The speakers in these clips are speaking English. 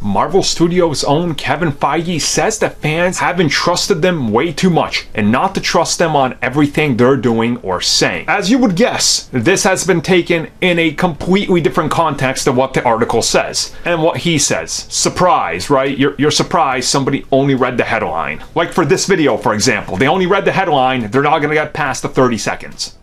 Marvel Studios' own Kevin Feige says that fans have entrusted them way too much and not to trust them on everything they're doing or saying. As you would guess, this has been taken in a completely different context of what the article says and what he says. Surprise, right? You're surprised somebody only read the headline. Like for this video, for example, they only read the headline, they're not gonna get past the 30 seconds.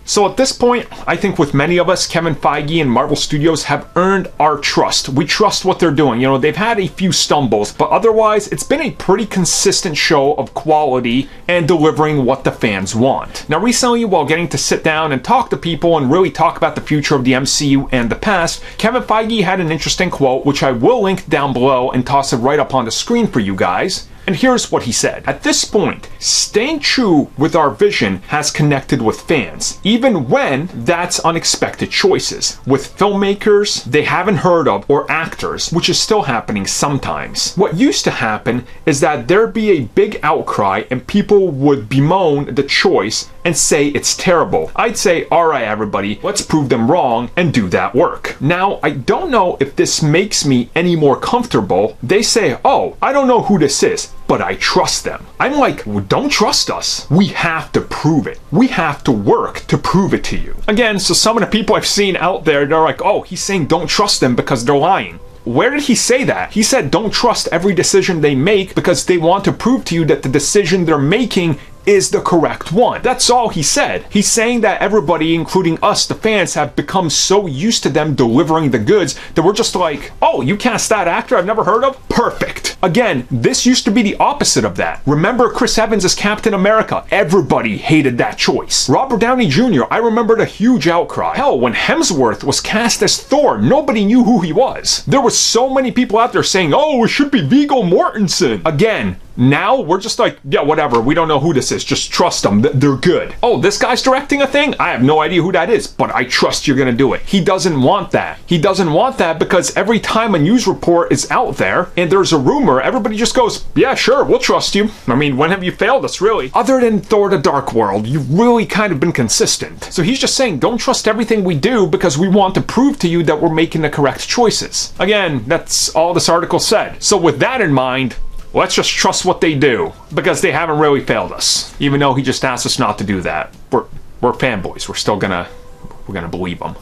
So at this point, I think with many of us, Kevin Feige and Marvel Studios have earned our trust. We trust what they're doing. You know, they've had a few stumbles, but otherwise, it's been a pretty consistent show of quality and delivering what the fans want. Now, recently, while getting to sit down and talk to people and really talk about the future of the MCU and the past, Kevin Feige had an interesting quote, which I will link down below and toss it right up on the screen for you guys. And here's what he said. At this point, staying true with our vision has connected with fans, even when that's unexpected choices. With filmmakers they haven't heard of or actors, which is still happening sometimes. What used to happen is that there'd be a big outcry and people would bemoan the choice and say it's terrible. I'd say, all right, everybody, let's prove them wrong and do that work. Now, I don't know if this makes me any more comfortable. They say, oh, I don't know who this is, but I trust them. I'm like, well, don't trust us. We have to prove it. We have to work to prove it to you. Again, so some of the people I've seen out there, they're like, oh, he's saying don't trust them because they're lying. Where did he say that? He said don't trust every decision they make because they want to prove to you that the decision they're making is the correct one. That's all he said. He's saying that everybody, including us, the fans, have become so used to them delivering the goods that we're just like, oh, you cast that actor I've never heard of? Perfect. Again, this used to be the opposite of that. Remember Chris Evans as Captain America? Everybody hated that choice. Robert Downey Jr., I remembered a huge outcry. Hell, when Hemsworth was cast as Thor, nobody knew who he was. There were so many people out there saying, oh, it should be Viggo Mortensen. Again, now we're just like, yeah, whatever, we don't know who this is, just trust them, they're good. Oh, this guy's directing a thing? I have no idea who that is, but I trust you're gonna do it. He doesn't want that. He doesn't want that because every time a news report is out there and there's a rumor, everybody just goes, yeah, sure, we'll trust you. I mean, when have you failed us, really? Other than Thor: The Dark World, you've really kind of been consistent. So he's just saying, don't trust everything we do because we want to prove to you that we're making the correct choices. Again, that's all this article said. So with that in mind, let's just trust what they do, because they haven't really failed us. Even though he just asked us not to do that. We're fanboys. We're gonna believe them.